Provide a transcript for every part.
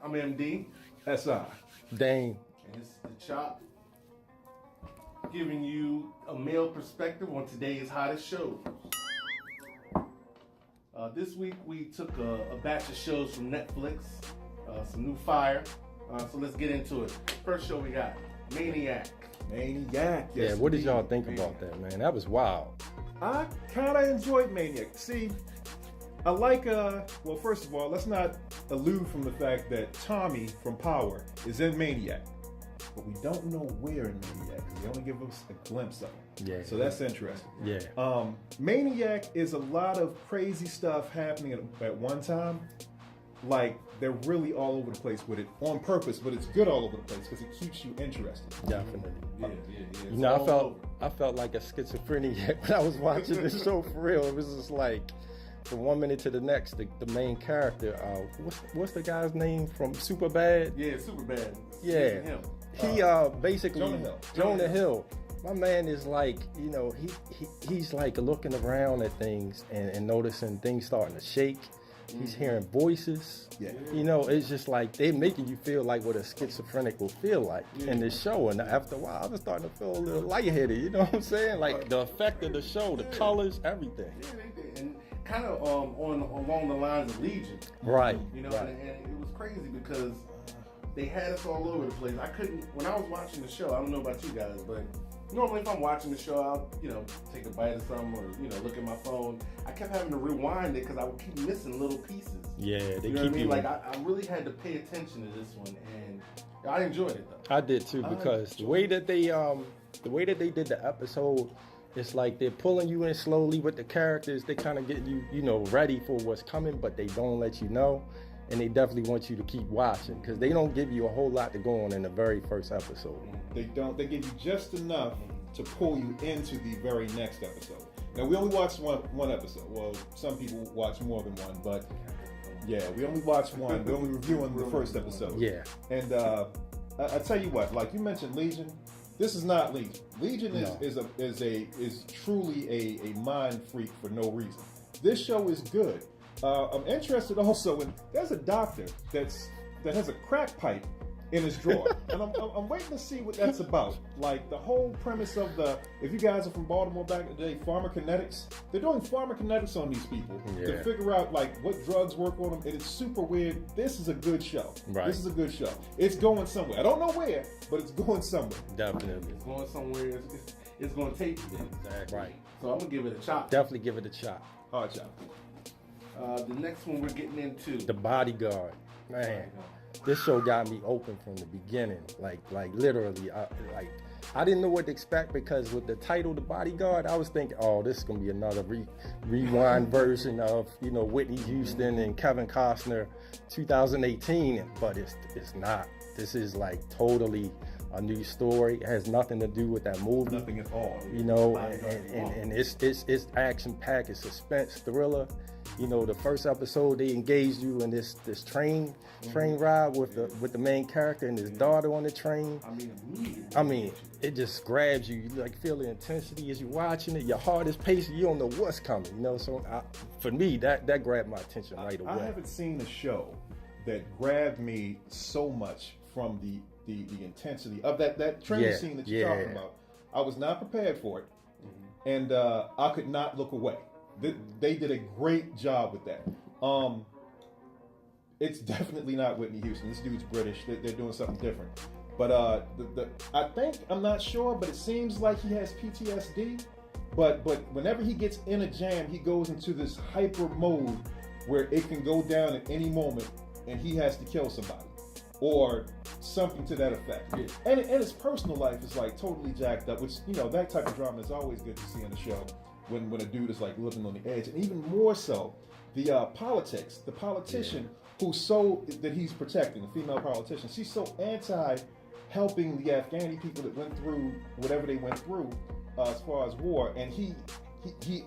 I'm MD. SI. Dane. And this is The Chop. Giving you a male perspective on today's hottest shows. This week we took a batch of shows from Netflix. Some new fire. So let's get into it. First show we got Maniac. Maniac. Yes, Yeah, what did y'all indeed. think Maniac. about that, man? That was wild. I kind of enjoyed Maniac. See, I like, well, first of all, let's not allude from the fact that Tommy from Power is in Maniac. But we don't know where in Maniac, because they only give us a glimpse of him. Yeah. So that's interesting. Yeah. Maniac is a lot of crazy stuff happening at one time. Like, they're really all over the place with it on purpose, but it's good all over the place because it keeps you interested. Definitely. Yeah. You know, I felt like a schizophrenic when I was watching this show for real. It was just like from 1 minute to the next, the main character, what's the guy's name from Superbad? Yeah, Superbad. Yeah. Him. He basically Jonah Hill. My man is like, you know, he's like looking around at things and noticing things starting to shake. He's hearing voices. Yeah. You know, it's just like they're making you feel like what a schizophrenic will feel like in this show. And after a while, I was starting to feel a little lightheaded. You know what I'm saying? Like the effect of the show, the colors, everything. Yeah, they did. And kind of along the lines of Legion. Right. You know, right. and it was crazy because they had us all over the place. I couldn't, when I was watching the show, I don't know about you guys, but normally if I'm watching the show, I'll, you know, take a bite of something or, you know, look at my phone. I kept having to rewind it because I would keep missing little pieces. Yeah, they You know keep what I mean? you. Like, I really had to pay attention to this one, and I enjoyed it, though. I did too, because the way that they did the episode, it's like they're pulling you in slowly with the characters. They kind of get you, you know, ready for what's coming, but they don't let you know. And they definitely want you to keep watching because they don't give you a whole lot to go on in the very first episode. They don't. They give you just enough to pull you into the very next episode. Now, we only watched one episode. Well, some people watch more than one, but yeah, we only watched one. We're only reviewing the first episode. Yeah. And I tell you what, like you mentioned Legion, this is not Legion. Legion is truly a mind freak for no reason. This show is good. I'm interested also in, there's a doctor that has a crack pipe in his drawer, and I'm waiting to see what that's about. Like the whole premise of if you guys are from Baltimore back in the day, pharmacokinetics, they're doing pharmacokinetics on these people to figure out like what drugs work on them, and it's super weird. This is a good show. Right. This is a good show. It's going somewhere. I don't know where, but it's going somewhere. Definitely. It's going somewhere. It's going to take you there. Exactly. Right. So I'm going to give it a chop. Definitely give it a shot. Hard job. The next one we're getting into. The Bodyguard. Man, this show got me open from the beginning. Like literally, I didn't know what to expect because with the title, The Bodyguard, I was thinking, oh, this is gonna be another rewind version of, you know, Whitney Houston and Kevin Costner, 2018. But it's not. This is like totally a new story. It has nothing to do with that movie. Nothing at all. You know, and it's action packed. It's suspense, thriller. You know, the first episode they engaged you in this train ride with the main character and his daughter on the train. Immediately. I mean, it just grabs you. You like feel the intensity as you're watching it. Your heart is pacing. You don't know what's coming. You know, so for me, that grabbed my attention right away. I haven't seen a show that grabbed me so much from the intensity of that train scene that you're talking about. I was not prepared for it, and I could not look away. They did a great job with that. It's definitely not Whitney Houston. This dude's British. They're doing something different. But I think, I'm not sure, but it seems like he has PTSD. But whenever he gets in a jam, he goes into this hyper mode where it can go down at any moment, and he has to kill somebody or something to that effect. Yeah. And his personal life is like totally jacked up, which, you know, that type of drama is always good to see on the show. When a dude is like living on the edge, and even more so, the politician that he's protecting, the female politician, she's so anti helping the Afghani people that went through whatever they went through as far as war, and he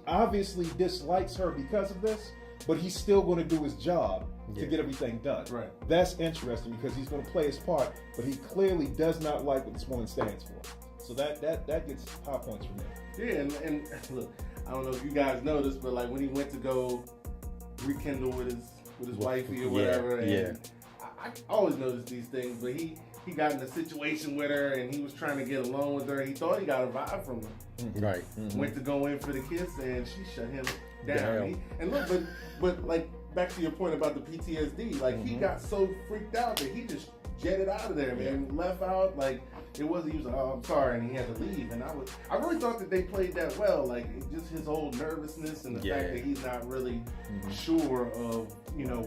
obviously dislikes her because of this, but he's still going to do his job to get everything done. Right. That's interesting because he's going to play his part, but he clearly does not like what this woman stands for. So that gets high points from me. Yeah, and look, I don't know if you guys know this, but like when he went to go rekindle with his wifey or whatever, and I always notice these things, but he got in a situation with her and he was trying to get along with her. He thought he got a vibe from her. Right. Went to go in for the kiss and she shut him down. And look, but like back to your point about the PTSD, like he got so freaked out that he just jetted out of there, man. Left out, like it wasn't. He was like, "Oh, I'm sorry," and he had to leave. And I really thought that they played that well, like just his whole nervousness and the fact that he's not really sure of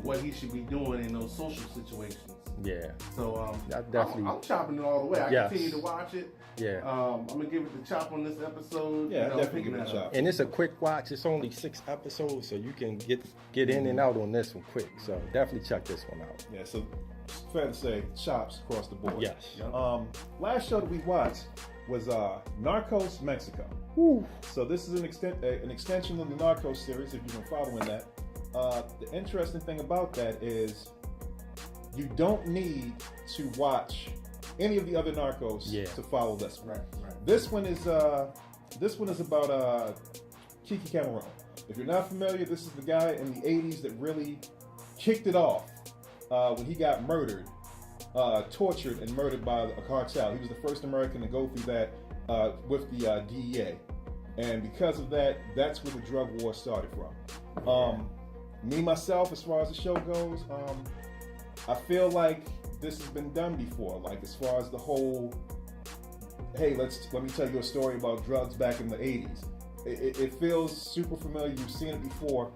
what he should be doing in those social situations. Yeah. So definitely. I'm chopping it all the way. I continue to watch it. Yeah. I'm gonna give it the chop on this episode. Yeah, definitely give it a chop. And it's a quick watch. It's only 6 episodes, so you can get in and out on this one quick. So definitely check this one out. Yeah. So it's fair to say, chops across the board. Yes. Last show that we watched was Narcos Mexico. Woo. So this is an extension of the Narcos series. If you've been following that, the interesting thing about that is you don't need to watch any of the other Narcos to follow this one. Right. This one is about Kiki Cameron. If you're not familiar, this is the guy in the 80s that really kicked it off when he got murdered, tortured and murdered by a cartel. He was the first American to go through that with the DEA. And because of that, that's where the drug war started from. Me, myself, as far as the show goes, I feel like this has been done before. Like as far as the whole, hey, let me tell you a story about drugs back in the 80s. It feels super familiar. You've seen it before.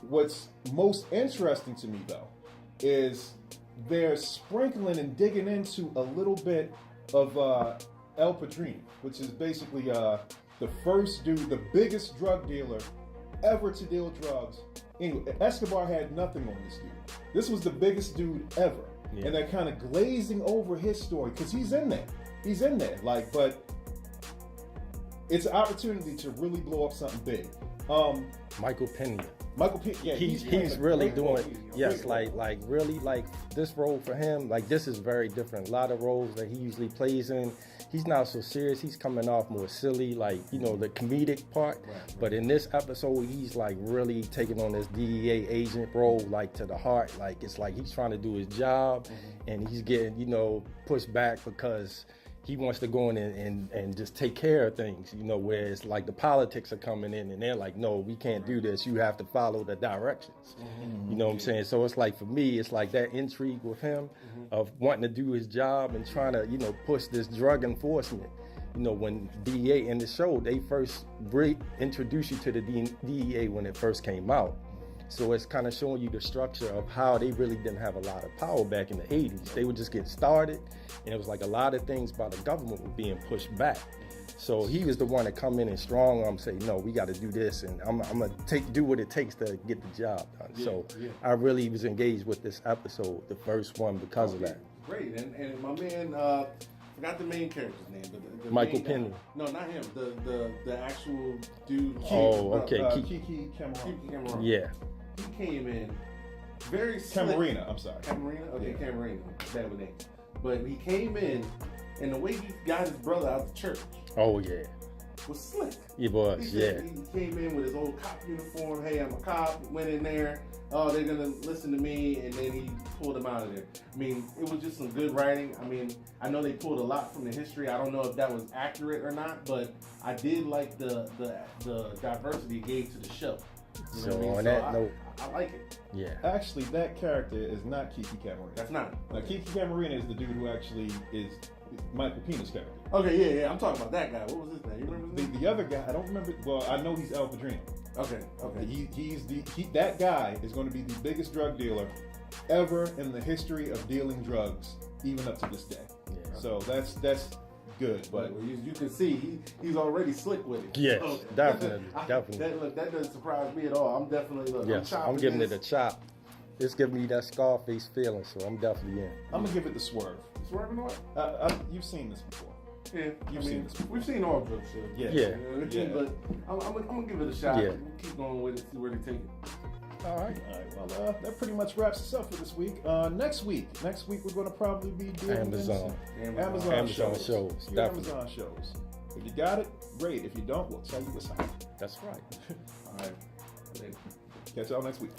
What's most interesting to me though is they're sprinkling and digging into a little bit of El Padrino, which is basically the first dude, the biggest drug dealer ever to deal drugs. Anyway, Escobar had nothing on this dude. This was the biggest dude ever. Yeah. And they're kind of glazing over his story because he's in there. Like, but it's an opportunity to really blow up something big. Michael Pena. Yeah, he's really doing like really like this role for him. Like this is very different. A lot of roles that he usually plays in, he's not so serious. He's coming off more silly, like the comedic part. Right. But in this episode, he's like really taking on this DEA agent role, like to the heart. Like it's like he's trying to do his job, and he's getting pushed back because he wants to go in and just take care of things, whereas like the politics are coming in and they're like, no, we can't do this. You have to follow the directions. You know what I'm saying? So it's like, for me, it's like that intrigue with him of wanting to do his job and trying to, push this drug enforcement. When DEA in the show, they first introduced you to the DEA when it first came out. So it's kind of showing you the structure of how they really didn't have a lot of power back in the 80s. They would just get started, and it was like a lot of things by the government were being pushed back. So he was the one to come in and strong arm say, no, we got to do this, and I'm going to do what it takes to get the job done. I really was engaged with this episode, the first one, because of that. Great, and my man, forgot the main character's name, but Michael Pena. No, not him. The actual dude. Kiki Cameron. Yeah. He came in very slick. Camarena, I'm sorry. Camarena? Okay, yeah. Camarena. Bad with name. But he came in, and the way he got his brother out of church. Oh, yeah. Was slick. He was, He came in with his old cop uniform. Hey, I'm a cop. Went in there. Oh, they're going to listen to me. And then he pulled him out of there. I mean, it was just some good writing. I mean, I know they pulled a lot from the history. I don't know if that was accurate or not, but I did like the diversity it gave to the show. So on that note, I like it. Yeah. Actually, that character is not Kiki Cameron. That's not. Now, Kiki Cameron is the dude who actually is Michael Pena's character. Okay, yeah. I'm talking about that guy. What was his name? You remember his name? The other guy, I don't remember. Well, I know he's El Padrino. Okay. That guy is going to be the biggest drug dealer ever in the history of dealing drugs, even up to this day. Yeah. So that's good, but you can see he's already slick with it. Yes, so, definitely. That doesn't surprise me at all. I'm definitely I'm giving it a chop. It's giving me that Scarface feeling, so I'm definitely in. I'm gonna give it the swerve. Swerving what? You've seen this before. Yeah, seen this before. We've seen all drug shows. Yeah. But I'm gonna give it a shot. Yeah. We'll keep going with it, see where they take it. All right. Well, that pretty much wraps us up for this week. Next week we're going to probably be doing Amazon shows. Amazon shows. If you got it, great. If you don't, we'll tell you what's happening. That's right. All right. Catch y'all next week.